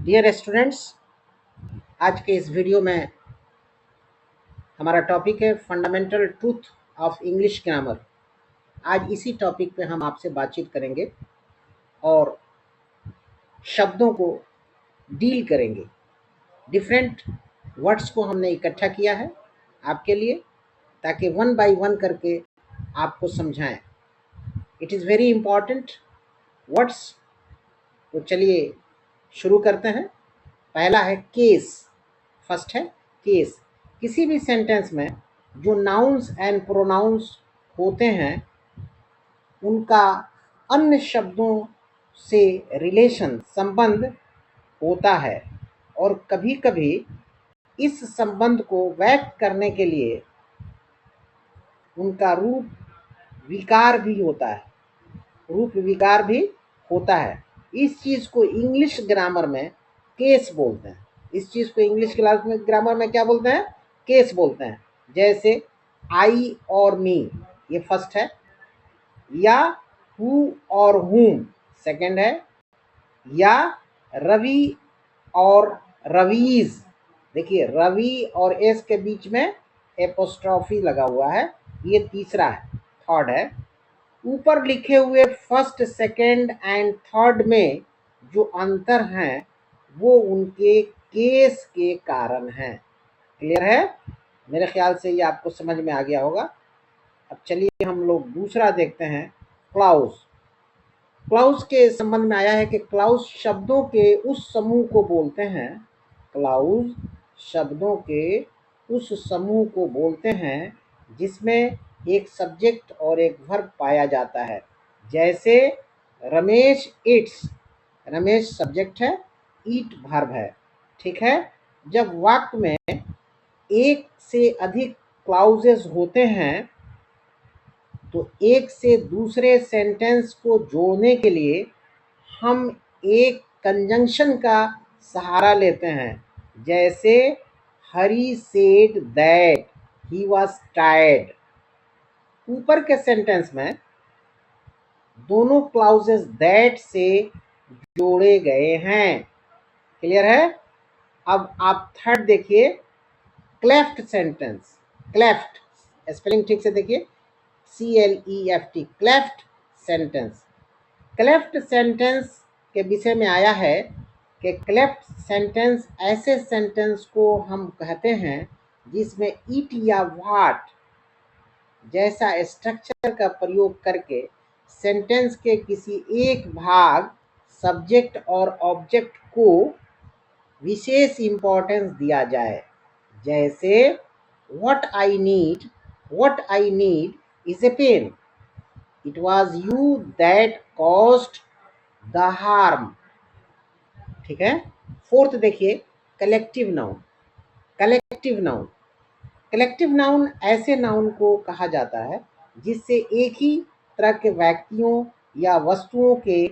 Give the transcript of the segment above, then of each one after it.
Dear students, आज के इस वीडियो में हमारा टॉपिक है fundamental truth of English grammar. आज इसी टॉपिक पे हम आपसे बातचीत करेंगे और शब्दों को डील करेंगे। डिफरेंट वर्ड्स को हमने इकट्ठा किया है आपके लिए, ताकि वन बाय वन करके आपको समझाएं। It is very important words. तो चलिए शुरू करते हैं। पहला है केस। फर्स्ट है केस। किसी भी सेंटेंस में जो नाउन्स एंड प्रोनाउंस होते हैं उनका अन्य शब्दों से रिलेशन संबंध होता है, और कभी कभी इस संबंध को व्यक्त करने के लिए उनका रूप विकार भी होता है। इस चीज़ को इंग्लिश ग्रामर में केस बोलते हैं। ग्रामर में क्या बोलते हैं? केस बोलते हैं। जैसे आई और मी, ये फर्स्ट है, या हु और हुम सेकंड है, या रवि और रवीज। देखिए, रवि और एस के बीच में एपोस्ट्रॉफी लगा हुआ है, ये तीसरा है, थर्ड है। ऊपर लिखे हुए फर्स्ट, सेकंड एंड थर्ड में जो अंतर हैं वो उनके केस के कारण हैं। क्लियर है? मेरे ख्याल से ये आपको समझ में आ गया होगा। अब चलिए हम लोग दूसरा देखते हैं, क्लाउज। क्लाउज के संबंध में आया है कि क्लाउज शब्दों के उस समूह को बोलते हैं। क्लाउज शब्दों के उस समूह को बोलते हैं जिसमें एक सब्जेक्ट और एक वर्ब पाया जाता है। जैसे रमेश ईट्स, रमेश सब्जेक्ट है, ईट वर्ब है। ठीक है? जब वाक्य में एक से अधिक क्लाउजेस होते हैं तो एक से दूसरे सेंटेंस को जोड़ने के लिए हम एक कंजंक्शन का सहारा लेते हैं। जैसे Hari said that he was tired. ऊपर के सेंटेंस में दोनों क्लाउजेस दैट से जोड़े गए हैं। क्लियर है? अब आप थर्ड देखिए, क्लेफ्ट सेंटेंस। क्लेफ्ट स्पेलिंग ठीक से देखिए, CLEFT, cleft sentence. Cleft sentence के विषय में आया है कि क्लेफ्ट सेंटेंस ऐसे सेंटेंस को हम कहते हैं जिसमें इट या व्हाट जैसा स्ट्रक्चर का प्रयोग करके सेंटेंस के किसी एक भाग, सब्जेक्ट और ऑब्जेक्ट को विशेष इंपॉर्टेंस दिया जाए। जैसे what I need is a pen, it was you that caused the harm. ठीक है? फोर्थ देखिए, कलेक्टिव नाउन। कलेक्टिव नाउन ऐसे नाउन को कहा जाता है जिससे एक ही तरह के व्यक्तियों या वस्तुओं के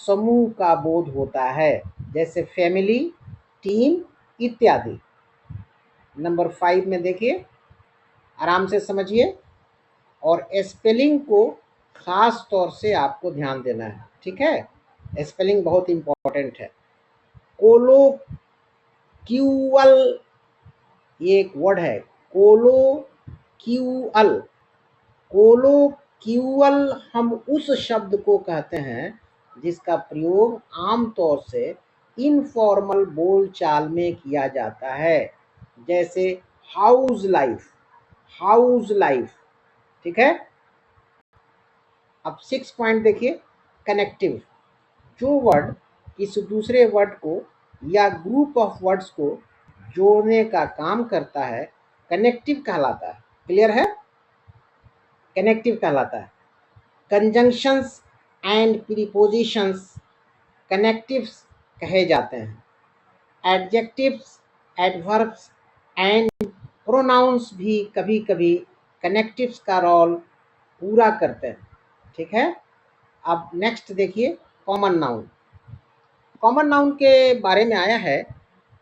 समूह का बोध होता है। जैसे फैमिली, टीम इत्यादि। नंबर 5 में देखिए, आराम से समझिए और स्पेलिंग को खास तौर से आपको ध्यान देना है। ठीक है? स्पेलिंग बहुत इंपॉर्टेंट है। कोलोक्यूअल, ये एक वर्ड है, कोलोक्यूअल हम उस शब्द को कहते हैं जिसका प्रयोग आमतौर से इनफॉर्मल बोलचाल में किया जाता है। जैसे हाउस लाइफ। ठीक है? अब 6 पॉइंट देखिए, कनेक्टिव। जो वर्ड किसी दूसरे वर्ड को या ग्रुप ऑफ वर्ड्स को जोड़ने का काम करता है कनेक्टिव कहलाता है। क्लियर है? कनेक्टिव कहलाता है। कंजंक्शंस एंड प्रीपोजिशंस कनेक्टिव्स कहे जाते हैं। एडजेक्टिव्स, एडवर्ब्स एंड प्रोनाउंस भी कभी कभी कनेक्टिव्स का रोल पूरा करते हैं। ठीक है? अब नेक्स्ट देखिए, कॉमन नाउन। कॉमन नाउन के बारे में आया है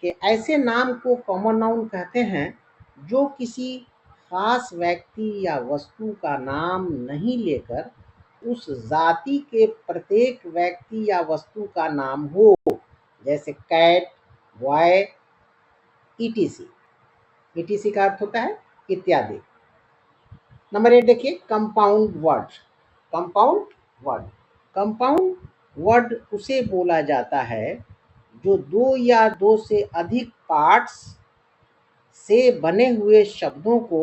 कि ऐसे नाम को कॉमन नाउन कहते हैं जो किसी खास व्यक्ति या वस्तु का नाम नहीं लेकर उस जाति के प्रत्येक व्यक्ति या वस्तु का नाम हो। जैसे कैट, वाई, ईटीसी। ईटीसी का अर्थ होता है इत्यादि। नंबर 8 देखिए, compound word. Compound word, compound word उसे बोला जाता है जो दो या दो से अधिक पार्ट्स से बने हुए शब्दों को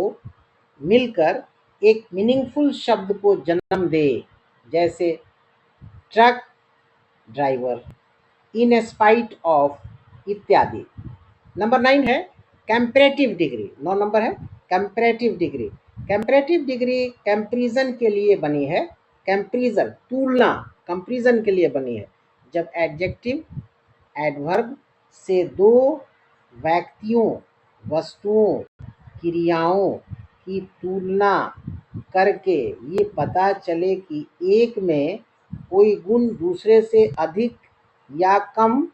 मिलकर एक मीनिंगफुल शब्द को जन्म दे, जैसे truck, driver, in spite of इत्यादि। नंबर 9 है कंपैरेटिव डिग्री। 9 नंबर है comparative degree. Comparative degree comparison के लिए बनी है। कंपैरिजन, तुलना, कंपैरिजन के लिए बनी है। जब एडजेक्टिव एडवर्ब से दो व्यक्तियों, वस्तुओं, क्रियाओं की तुलना करके ये पता चले कि एक में कोई गुण दूसरे से अधिक या कम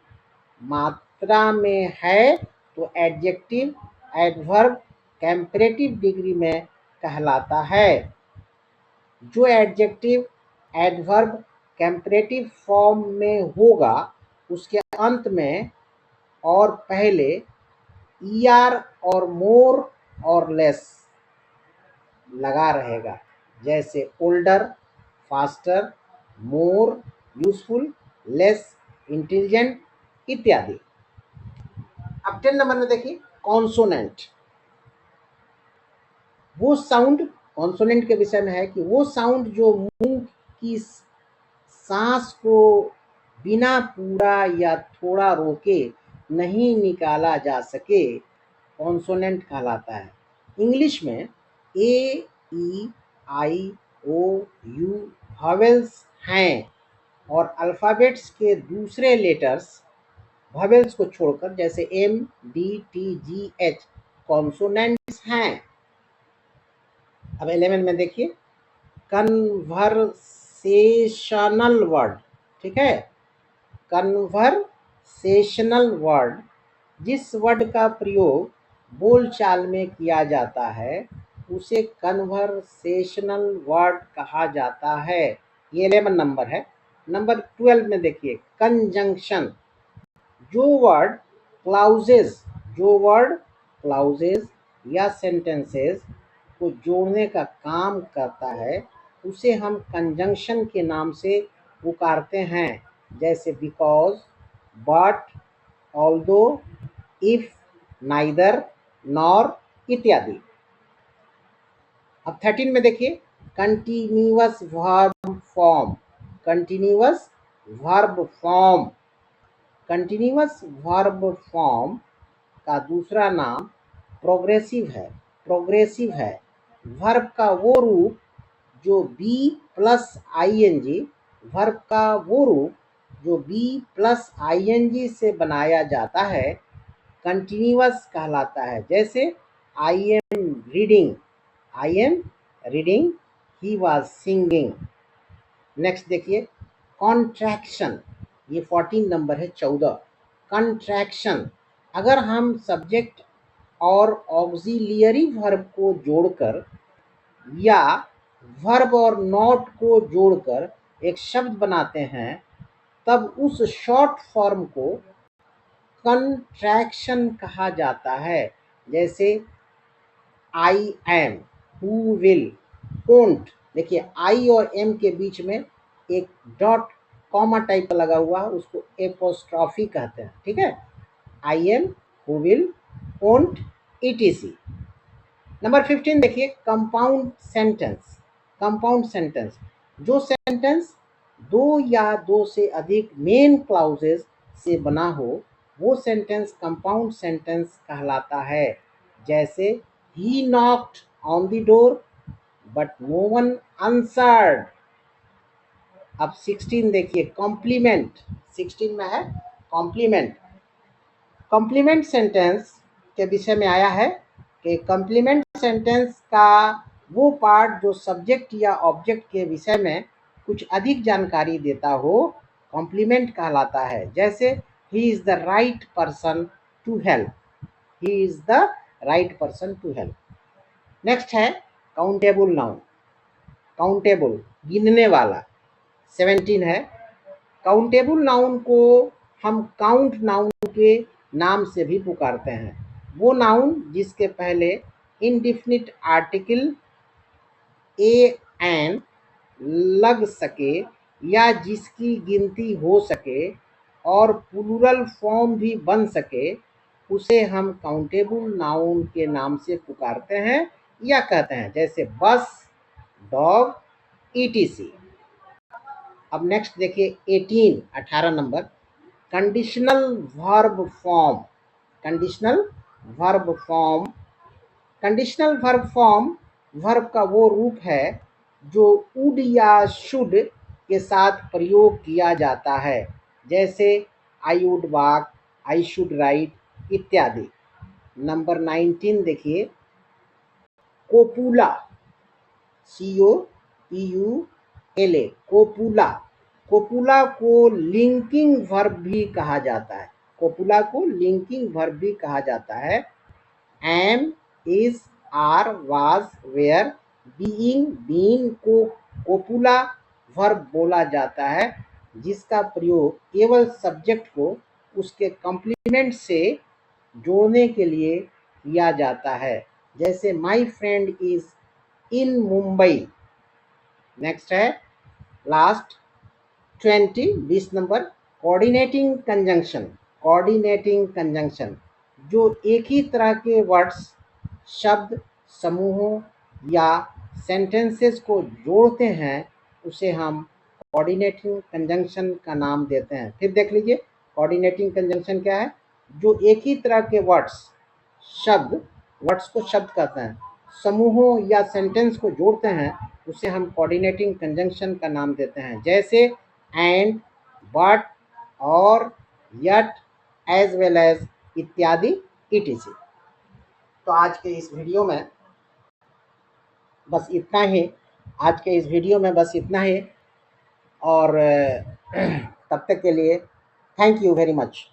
मात्रा में है तो एडजेक्टिव एडवर्ब कंपैरेटिव डिग्री में कहलाता है। जो एडजेक्टिव एडवर्ब कंपैरेटिव फॉर्म में होगा उसके अंत में और पहले ईआर और मोर और लेस लगा रहेगा, जैसे older, faster, more useful, less intelligent इत्यादि। अब 10 नंबर में देखिए कॉन्सोनेंट। वो साउंड, कॉन्सोनेंट के विषय में है कि वो साउंड जो मुंह की सांस को बिना पूरा या थोड़ा रोके नहीं निकाला जा सके, कॉन्सोनेंट कहलाता है। इंग्लिश में ए, ई, आई, ओ, यू वॉवेल्स हैं और अल्फ़ाबेट्स के दूसरे लेटर्स वॉवेल्स को छोड़कर, जैसे एम, डी, टी, जी, एच, कॉन्सोनेंट्स हैं। अब 11 में देखिए कन्वर्सेशनल वर्ड। ठीक है, कन्वर्सेशनल वर्ड जिस वर्ड का प्रयोग बोलचाल में किया जाता है उसे कन्वर्सेशनल वर्ड कहा जाता है। ये 11 नंबर है। नंबर 12 में देखिए कंजंक्शन। जो वर्ड क्लाउजेज, जो वर्ड क्लाउजेज या सेंटेंसेस को जोड़ने का काम करता है उसे हम कंजंक्शन के नाम से पुकारते हैं, जैसे because, but, although, if, neither, nor इत्यादि। अब 13 में देखिए continuous verb form. Continuous verb form, continuous verb form का दूसरा नाम प्रोग्रेसिव है। प्रोग्रेसिव है वर्ब का वो रूप जो बी प्लस आईएनजी, वर्ब का वो रूप जो बी प्लस आईएनजी से बनाया जाता है कंटिन्यूअस कहलाता है। जैसे I am reading, I am reading, he was singing. Next देखिए कॉन्ट्रैक्शन। ये 14 नंबर है, 14। कॉन्ट्रैक्शन, अगर हम सब्जेक्ट और ऑक्सिलियरी वर्ब को जोड़कर या वर्ब और नॉट को जोड़कर एक शब्द बनाते हैं तब उस शॉर्ट फॉर्म को कंट्रैक्शन कहा जाता है। जैसे I am, who will, won't. देखिए आई और एम के बीच में एक डॉट कॉमा टाइप का लगा हुआ है, उसको एपोस्ट्रॉफी कहते हैं। ठीक है, I am, who will, won't etc. Number 15 देखिए कंपाउंड सेंटेंस। कंपाउंड सेंटेंस, जो सेंटेंस दो या दो से अधिक मेन क्लाउजेस से बना हो वो सेंटेंस कंपाउंड सेंटेंस कहलाता है। जैसे he knocked on the door but no one answered. अब 16 देखिए कॉम्प्लीमेंट। 16 में है कॉम्प्लीमेंट। कॉम्प्लीमेंट सेंटेंस के विषय में आया है कि कॉम्प्लीमेंट सेंटेंस का वो पार्ट जो सब्जेक्ट या ऑब्जेक्ट के विषय में कुछ अधिक जानकारी देता हो कॉम्प्लीमेंट कहलाता है। जैसे he is the right person to help, he is the right person to help. Next है काउंटेबल नाउन। काउंटेबल, गिनने वाला, 17 है। काउंटेबल नाउन को हम काउंट नाउन के नाम से भी पुकारते हैं। वो नाउन जिसके पहले इंडिफिनिट आर्टिकल ए एन लग सके या जिसकी गिनती हो सके और प्लूरल फॉर्म भी बन सके, उसे हम काउंटेबल नाउन के नाम से पुकारते हैं या कहते हैं, जैसे बस, डॉग, ईटीसी। अब नेक्स्ट देखिए 18 number, conditional verb form. Conditional verb form. Conditional verb form verb का वो रूप है जो वुड या शुड के साथ प्रयोग किया जाता है, जैसे I would walk, I should write इत्यादि। नंबर 19 देखिए, कोपुला, COPULA, कोपुला। कोपुला को लिंकिंग वर्ब भी कहा जाता है। कोपुला को लिंकिंग वर्ब भी कहा जाता है। Am, is, are, was, were, being, been को कोपुला वर्ब बोला जाता है, जिसका प्रयोग केवल सब्जेक्ट को उसके कॉम्प्लीमेंट से जोड़ने के लिए किया जाता है, जैसे my friend is in Mumbai. Next है last 20 number, coordinating conjunction. Coordinating conjunction जो एक ही तरह के वर्ड्स, शब्द समूहों या सेंटेंसेस को जोड़ते हैं, उसे हम कोऑर्डिनेटिंग कंजंक्शन का नाम देते हैं। फिर देख लीजिए, कोऑर्डिनेटिंग कंजंक्शन क्या है? जो एक ही तरह के वर्ड्स, शब्द, वर्ड्स को शब्द कहते हैं, समूहों या सेंटेंस को जोड़ते हैं, उसे हम कोऑर्डिनेटिंग कंजंक्शन का नाम देते हैं, जैसे एंड, बट, और, यट, एज वेल एज इत्यादि etc। तो आज के इस वीडियो में बस इतना ही। आज के इस वीडियो में बस इतना ही, और तब तक के लिए थैंक यू वेरी मच।